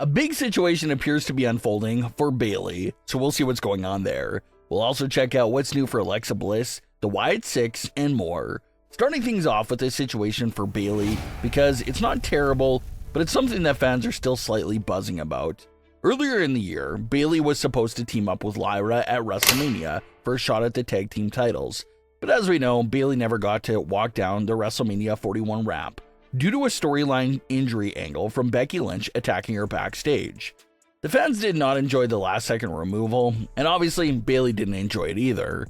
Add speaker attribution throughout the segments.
Speaker 1: A big situation appears to be unfolding for Bayley, so we'll see what's going on there. We'll also check out what's new for Alexa Bliss, the Wyatt 6, and more. Starting things off with this situation for Bayley, because it's not terrible, but it's something that fans are still slightly buzzing about. Earlier in the year, Bayley was supposed to team up with Lyra at WrestleMania for a shot at the tag team titles. But as we know, Bayley never got to walk down the WrestleMania 41 ramp due to a storyline injury angle from Becky Lynch attacking her backstage. The fans did not enjoy the last-second removal, and obviously Bayley didn't enjoy it either.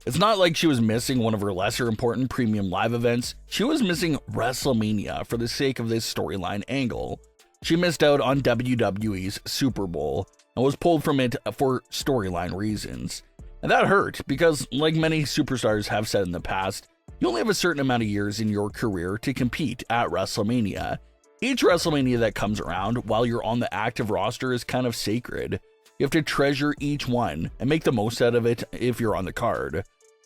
Speaker 1: It's not like she was missing one of her lesser important premium live events, she was missing WrestleMania for the sake of this storyline angle. She missed out on WWE's Super Bowl and was pulled from it for storyline reasons. And that hurt because, like many superstars have said in the past, you only have a certain amount of years in your career to compete at WrestleMania. Each WrestleMania that comes around while you're on the active roster is kind of sacred. You have to treasure each one and make the most out of it if you're on the card.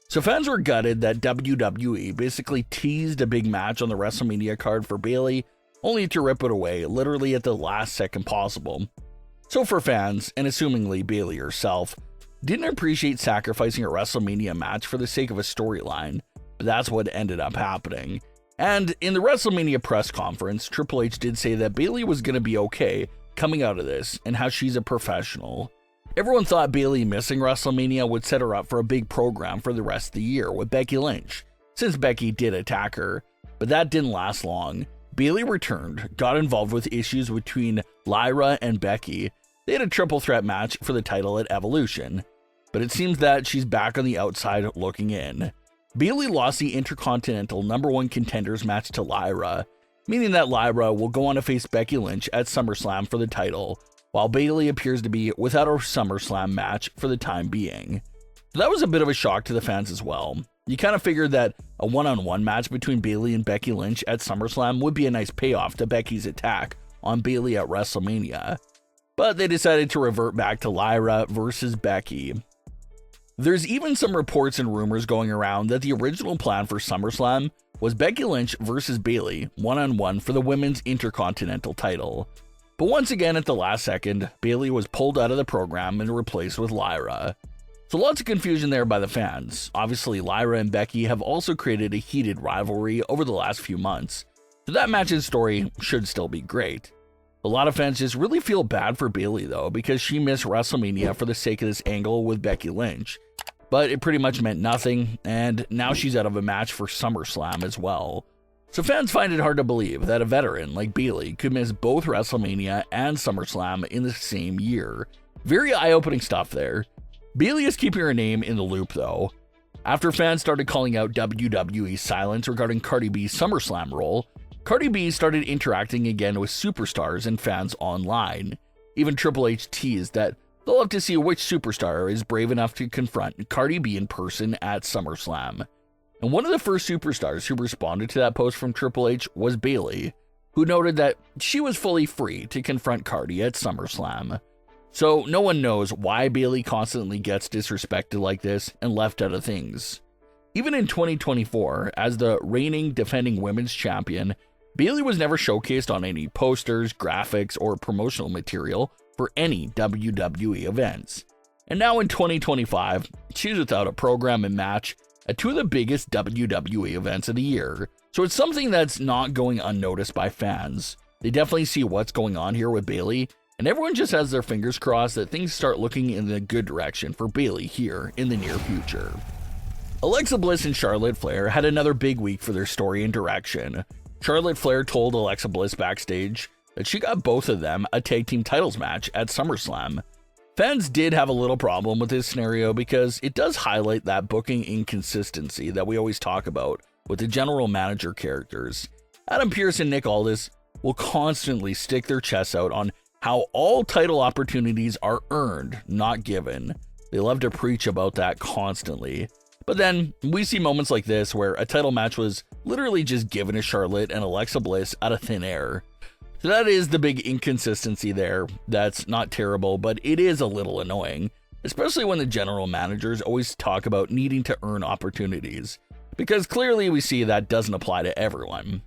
Speaker 1: So fans were gutted that WWE basically teased a big match on the WrestleMania card for Bayley, only to rip it away literally at the last second possible. So for fans, and assumingly Bayley herself, didn't appreciate sacrificing a WrestleMania match for the sake of a storyline, but that's what ended up happening. And in the WrestleMania press conference, Triple H did say that Bayley was going to be okay coming out of this and how she's a professional. Everyone thought Bayley missing WrestleMania would set her up for a big program for the rest of the year with Becky Lynch, since Becky did attack her, but that didn't last long. Bayley returned, got involved with issues between Lyra and Becky. They had a triple threat match for the title at Evolution, but it seems that she's back on the outside looking in. Bayley lost the Intercontinental #1 contenders match to Lyra, meaning that Lyra will go on to face Becky Lynch at SummerSlam for the title, while Bayley appears to be without a SummerSlam match for the time being. That was a bit of a shock to the fans as well. You kind of figured that a one-on-one match between Bayley and Becky Lynch at SummerSlam would be a nice payoff to Becky's attack on Bayley at WrestleMania, but they decided to revert back to Lyra versus Becky. There's even some reports and rumors going around that the original plan for SummerSlam was Becky Lynch versus Bayley one-on-one for the women's Intercontinental title. But once again at the last second, Bayley was pulled out of the program and replaced with Lyra. So lots of confusion there by the fans. Obviously, Lyra and Becky have also created a heated rivalry over the last few months, so that match's story should still be great. A lot of fans just really feel bad for Bayley though, because she missed WrestleMania for the sake of this angle with Becky Lynch. But it pretty much meant nothing, and now she's out of a match for SummerSlam as well. So fans find it hard to believe that a veteran like Bayley could miss both WrestleMania and SummerSlam in the same year. Very eye-opening stuff there. Bayley is keeping her name in the loop though. After fans started calling out WWE's silence regarding Cardi B's SummerSlam role, Cardi B started interacting again with superstars and fans online. Even Triple H teased that they'll have to see which superstar is brave enough to confront Cardi B in person at SummerSlam. And one of the first superstars who responded to that post from Triple H was Bayley, who noted that she was fully free to confront Cardi at SummerSlam. So no one knows why Bayley constantly gets disrespected like this and left out of things. Even in 2024, as the reigning defending women's champion, Bayley was never showcased on any posters, graphics, or promotional material for any WWE events. And now in 2025, she's without a program and match at two of the biggest WWE events of the year. So it's something that's not going unnoticed by fans. They definitely see what's going on here with Bayley, and everyone just has their fingers crossed that things start looking in the good direction for Bayley here in the near future. Alexa Bliss and Charlotte Flair had another big week for their story and direction. Charlotte Flair told Alexa Bliss backstage that she got both of them a tag team titles match at SummerSlam. Fans did have a little problem with this scenario because it does highlight that booking inconsistency that we always talk about with the general manager characters. Adam Pearce and Nick Aldis will constantly stick their chests out on how all title opportunities are earned, not given. They love to preach about that constantly. But then we see moments like this where a title match was literally just given to Charlotte and Alexa Bliss out of thin air. So that is the big inconsistency there. That's not terrible, but it is a little annoying, especially when the general managers always talk about needing to earn opportunities, because clearly we see that doesn't apply to everyone.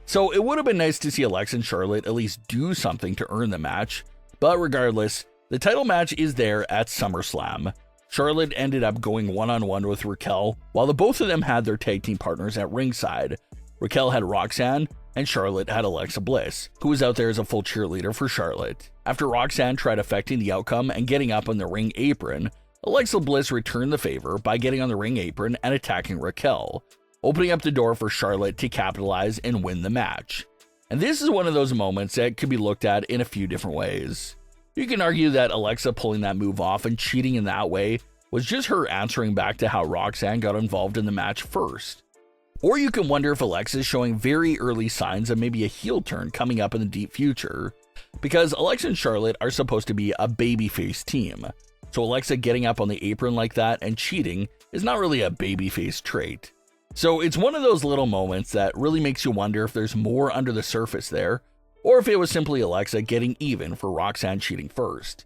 Speaker 1: So it would have been nice to see Alexa and Charlotte at least do something to earn the match, But regardless, the title match is there at SummerSlam. Charlotte ended up going one-on-one with Raquel, while the both of them had their tag team partners at ringside. Raquel had Roxanne, and Charlotte had Alexa Bliss, who was out there as a full cheerleader for Charlotte. After Roxanne tried affecting the outcome and getting up on the ring apron, Alexa Bliss returned the favor by getting on the ring apron and attacking Raquel, opening up the door for Charlotte to capitalize and win the match. And this is one of those moments that could be looked at in a few different ways. You can argue that Alexa pulling that move off and cheating in that way was just her answering back to how Roxanne got involved in the match first. Or you can wonder if Alexa is showing very early signs of maybe a heel turn coming up in the deep future, because Alexa and Charlotte are supposed to be a babyface team. So Alexa getting up on the apron like that and cheating is not really a babyface trait. So it's one of those little moments that really makes you wonder if there's more under the surface there, or if it was simply Alexa getting even for Roxanne cheating first.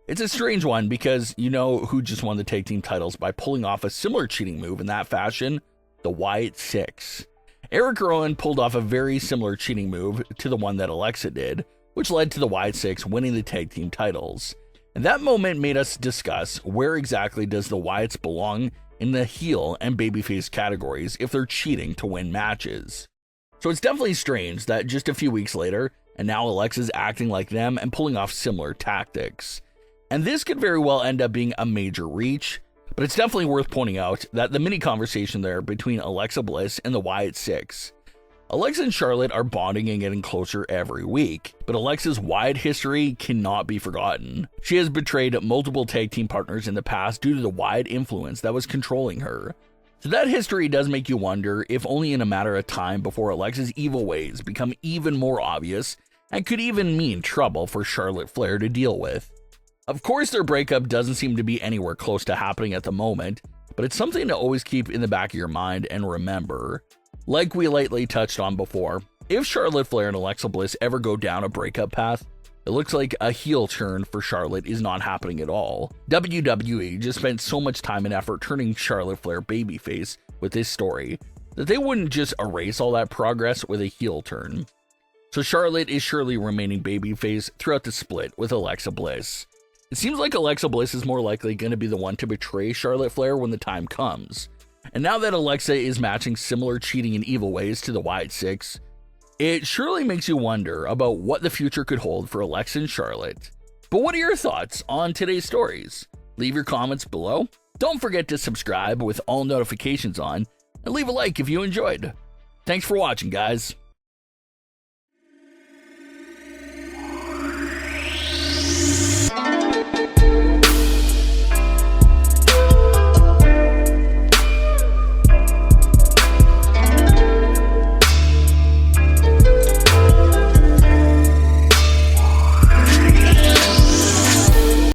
Speaker 1: It's a strange one because you know who just won the tag team titles by pulling off a similar cheating move in that fashion? The Wyatt Six. Eric Rowan pulled off a very similar cheating move to the one that Alexa did, which led to the Wyatt Six winning the tag team titles. And that moment made us discuss where exactly does the Wyatts belong in the heel and babyface categories if they're cheating to win matches. So it's definitely strange that just a few weeks later, and now Alexa's acting like them and pulling off similar tactics. And this could very well end up being a major reach, but it's definitely worth pointing out that the mini conversation there between Alexa Bliss and the Wyatt Six. Alexa and Charlotte are bonding and getting closer every week, but Alexa's Wyatt history cannot be forgotten. She has betrayed multiple tag team partners in the past due to the Wyatt influence that was controlling her. So that history does make you wonder if only in a matter of time before Alexa's evil ways become even more obvious and could even mean trouble for Charlotte Flair to deal with. Of course, their breakup doesn't seem to be anywhere close to happening at the moment, but it's something to always keep in the back of your mind and remember. Like we lightly touched on before, if Charlotte Flair and Alexa Bliss ever go down a breakup path, it looks like a heel turn for Charlotte is not happening at all. WWE just spent so much time and effort turning Charlotte Flair babyface with this story that they wouldn't just erase all that progress with a heel turn. So Charlotte is surely remaining babyface throughout the split with Alexa Bliss. It seems like Alexa Bliss is more likely going to be the one to betray Charlotte Flair when the time comes. And now that Alexa is matching similar cheating and evil ways to the Wyatt Six, it surely makes you wonder about what the future could hold for Alexa and Charlotte. But what are your thoughts on today's stories? Leave your comments below. Don't forget to subscribe with all notifications on, and leave a like if you enjoyed. Thanks for watching, guys.